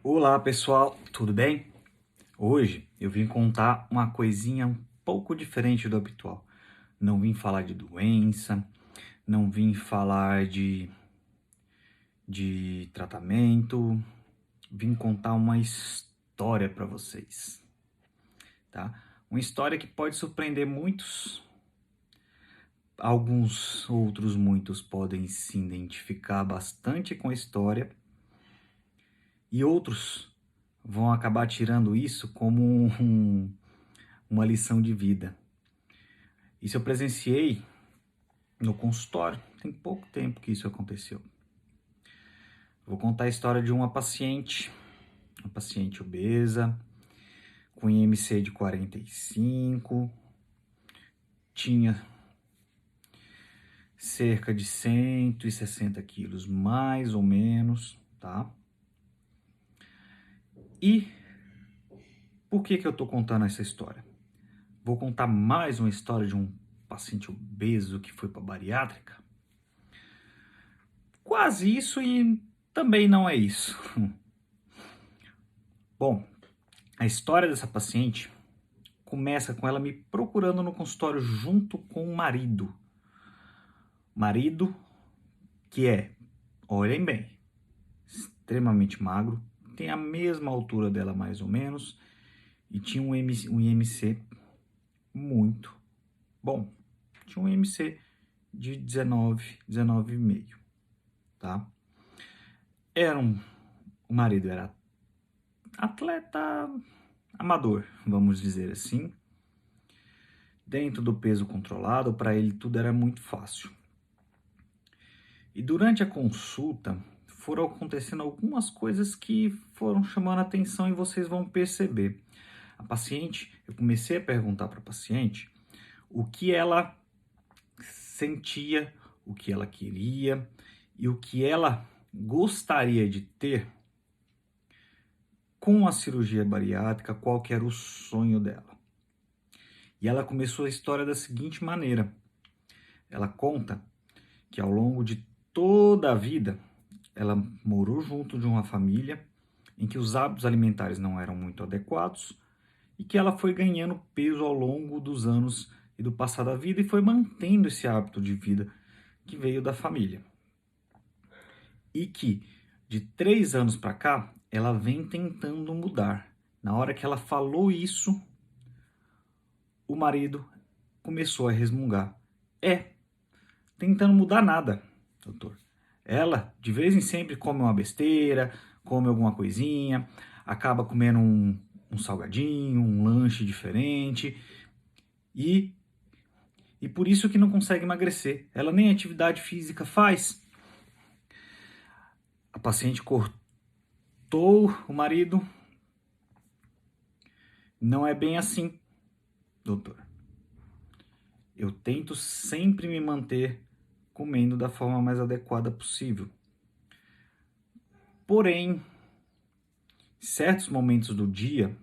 Olá pessoal, tudo bem? Hoje eu vim contar uma coisinha um pouco diferente do habitual. Não vim falar de doença, não vim falar de tratamento, vim contar uma história para vocês, tá? Uma história que pode surpreender muitos, alguns outros muitos podem se identificar bastante com a história e outros vão acabar tirando isso como uma lição de vida. Isso eu presenciei no consultório, tem pouco tempo que isso aconteceu. Vou contar a história de uma paciente obesa, com IMC de 45, tinha cerca de 160 quilos, mais ou menos, tá? E por que eu tô contando essa história? Vou contar mais uma história de um paciente obeso que foi para bariátrica? Quase isso e também não é isso. Bom, a história dessa paciente começa com ela me procurando no consultório junto com o marido. Marido que é, olhem bem, extremamente magro, tem a mesma altura dela mais ou menos e tinha um IMC muito bom. Tinha um IMC de 19,5, tá? O marido era atleta amador, vamos dizer assim. Dentro do peso controlado, para ele tudo era muito fácil. E durante a consulta foram acontecendo algumas coisas que foram chamando a atenção e vocês vão perceber. A paciente, eu comecei a perguntar para a paciente o que ela sentia, o que ela queria e o que ela gostaria de ter com a cirurgia bariátrica, qual que era o sonho dela. E ela começou a história da seguinte maneira. Ela conta que ao longo de toda a vida ela morou junto de uma família em que os hábitos alimentares não eram muito adequados e que ela foi ganhando peso ao longo dos anos e do passar da vida e foi mantendo esse hábito de vida que veio da família. E que de 3 anos para cá ela vem tentando mudar. Na hora que ela falou isso, o marido começou a resmungar. Tentando mudar nada, doutor. Ela, de vez em sempre, come uma besteira, come alguma coisinha, acaba comendo um salgadinho, um lanche diferente e por isso que não consegue emagrecer. Ela nem atividade física faz. A paciente cortou o marido. Não é bem assim, doutor. Eu tento sempre me manter comendo da forma mais adequada possível. Porém, certos momentos do dia,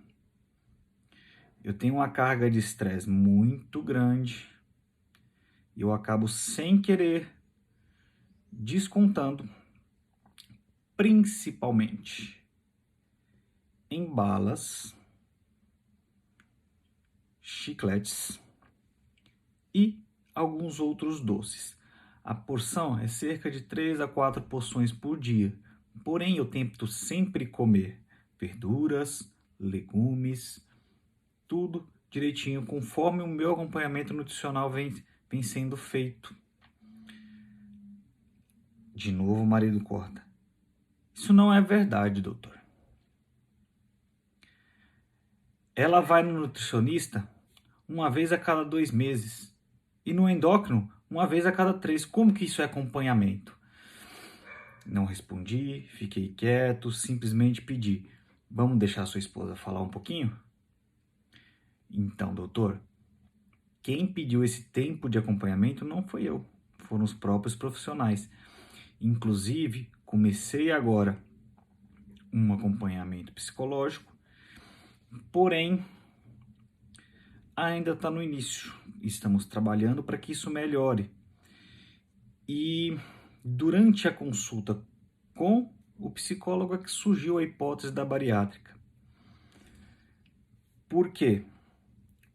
eu tenho uma carga de estresse muito grande e eu acabo sem querer descontando, principalmente em balas, chicletes e alguns outros doces. A porção é cerca de 3 a 4 porções por dia, porém eu tento sempre comer verduras, legumes, tudo direitinho, conforme o meu acompanhamento nutricional vem sendo feito. De novo o marido corta. Isso não é verdade, doutor. Ela vai no nutricionista uma vez a cada 2 meses e no endócrino uma vez a cada 3. Como que isso é acompanhamento? Não respondi, fiquei quieto, simplesmente pedi. Vamos deixar sua esposa falar um pouquinho? Então, doutor, quem pediu esse tempo de acompanhamento não foi eu, foram os próprios profissionais. Inclusive, comecei agora um acompanhamento psicológico, porém, ainda está no início. Estamos trabalhando para que isso melhore. E durante a consulta com o psicólogo é que surgiu a hipótese da bariátrica. Por quê?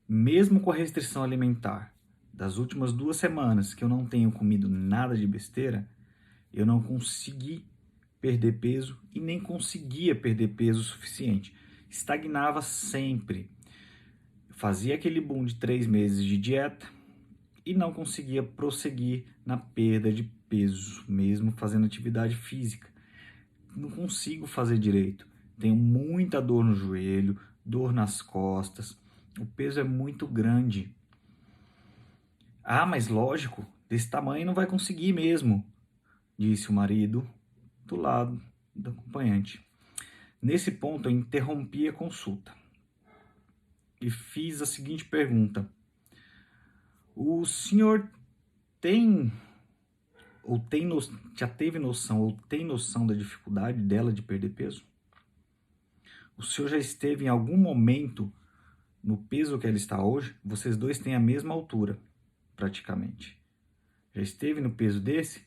Mesmo com a restrição alimentar das últimas 2 semanas, que eu não tenho comido nada de besteira, eu não consegui perder peso e nem conseguia perder peso suficiente. Estagnava sempre. Fazia aquele boom de 3 meses de dieta e não conseguia prosseguir na perda de peso, mesmo fazendo atividade física. Não consigo fazer direito. Tenho muita dor no joelho, dor nas costas. O peso é muito grande. Ah, mas lógico, desse tamanho não vai conseguir mesmo, disse o marido do lado do acompanhante. Nesse ponto, eu interrompi a consulta e fiz a seguinte pergunta: o senhor tem já teve noção ou tem noção da dificuldade dela de perder peso? O senhor já esteve em algum momento no peso que ela está hoje? Vocês dois têm a mesma altura, praticamente. Já esteve no peso desse?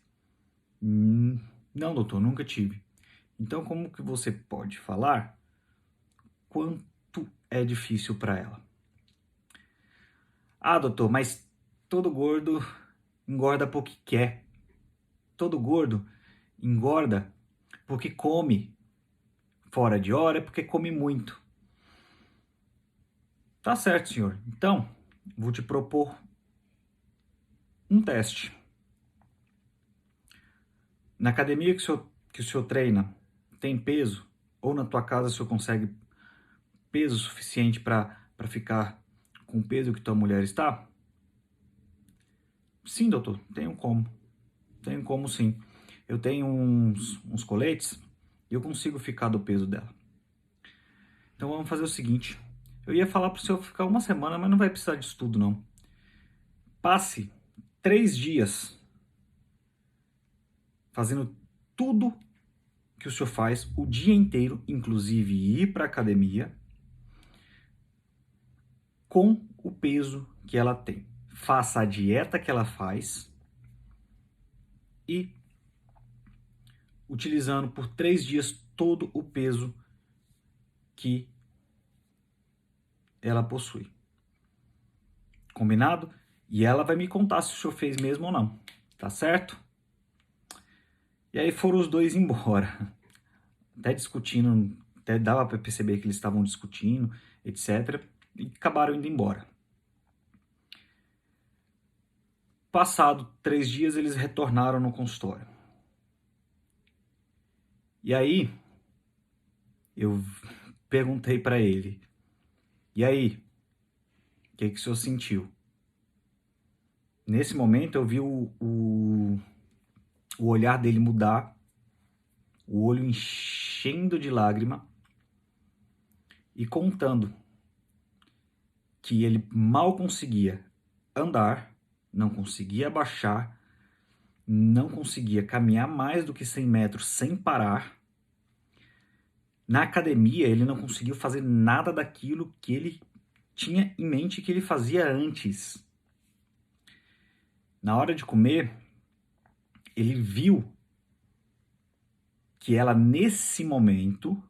Não, doutor, nunca tive. Então, como que você pode falar quanto é difícil para ela? Ah, doutor, mas todo gordo engorda porque quer. Todo gordo engorda porque come fora de hora, é porque come muito. Tá certo, senhor. Então, vou te propor um teste. Na academia que o senhor treina, tem peso? Ou na tua casa o senhor consegue peso suficiente para ficar com o peso que tua mulher está? Sim, doutor, tenho como. Tenho como sim. Eu tenho uns coletes e eu consigo ficar do peso dela. Então vamos fazer o seguinte. Eu ia falar para o senhor ficar 1 semana, mas não vai precisar disso tudo não. Passe 3 dias fazendo tudo que o senhor faz o dia inteiro, inclusive ir para a academia, com o peso que ela tem. Faça a dieta que ela faz e utilizando por 3 dias todo o peso que ela possui. Combinado? E ela vai me contar se o senhor fez mesmo ou não. Tá certo? E aí foram os dois embora. Até discutindo, até dava para perceber que eles estavam discutindo, etc. E acabaram indo embora. Passado 3 dias, eles retornaram no consultório. E aí, eu perguntei para ele, e aí, o que o senhor sentiu? Nesse momento, eu vi o olhar dele mudar, o olho enchendo de lágrima e contando que ele mal conseguia andar, não conseguia abaixar, não conseguia caminhar mais do que 100 metros sem parar. Na academia, ele não conseguiu fazer nada daquilo que ele tinha em mente que ele fazia antes. Na hora de comer, ele viu que ela, nesse momento,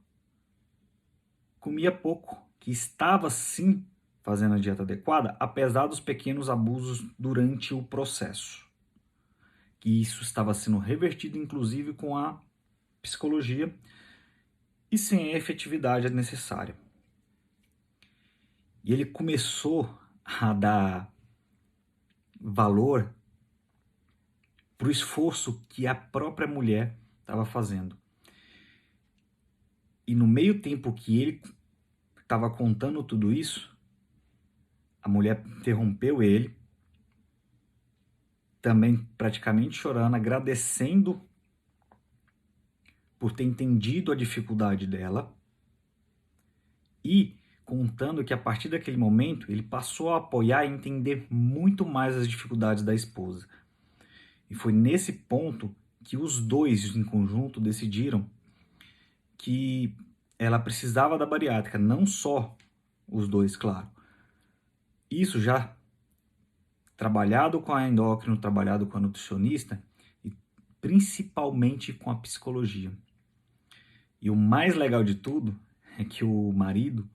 comia pouco, que estava sim fazendo a dieta adequada, apesar dos pequenos abusos durante o processo. Que isso estava sendo revertido, inclusive, com a psicologia e sem a efetividade necessária. E ele começou a dar valor para o esforço que a própria mulher estava fazendo. E no meio tempo que ele estava contando tudo isso, a mulher interrompeu ele, também praticamente chorando, agradecendo por ter entendido a dificuldade dela e contando que a partir daquele momento ele passou a apoiar e entender muito mais as dificuldades da esposa. E foi nesse ponto que os dois em conjunto decidiram que ela precisava da bariátrica, não só os dois, claro. Isso já trabalhado com a endócrino, trabalhado com a nutricionista e principalmente com a psicologia. E o mais legal de tudo é que o marido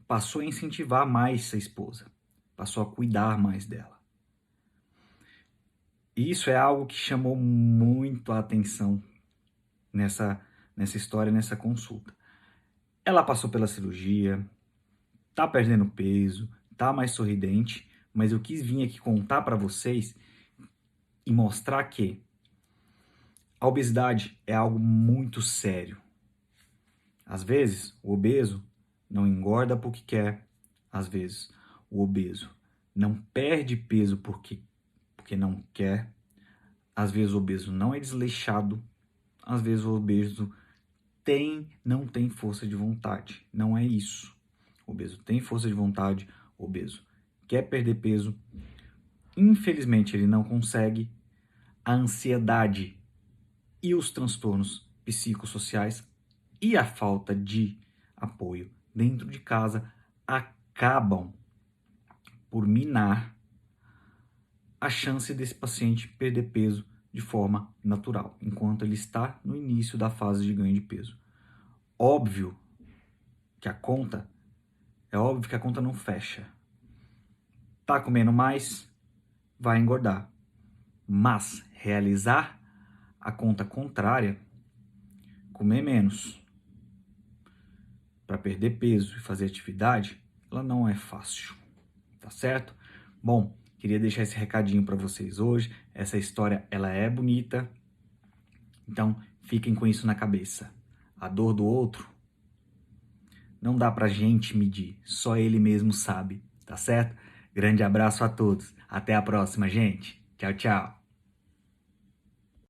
passou a incentivar mais a esposa, passou a cuidar mais dela. E isso é algo que chamou muito a atenção nessa história, nessa consulta. Ela passou pela cirurgia, tá perdendo peso, tá mais sorridente, mas eu quis vir aqui contar para vocês e mostrar que a obesidade é algo muito sério. Às vezes, o obeso não engorda porque quer, às vezes, o obeso não perde peso porque não quer, às vezes o obeso não é desleixado, às vezes o obeso não tem força de vontade. Não é isso. O obeso tem força de vontade, o obeso quer perder peso, infelizmente ele não consegue. A ansiedade e os transtornos psicossociais e a falta de apoio dentro de casa acabam por minar a chance desse paciente perder peso de forma natural, enquanto ele está no início da fase de ganho de peso. Óbvio que a conta não fecha. Tá comendo mais, vai engordar. Mas realizar a conta contrária, comer menos para perder peso e fazer atividade, ela não é fácil, tá certo? Bom, queria deixar esse recadinho para vocês hoje. Essa história, ela é bonita, então fiquem com isso na cabeça. A dor do outro não dá pra gente medir, só ele mesmo sabe, tá certo? Grande abraço a todos, até a próxima, gente. Tchau, tchau.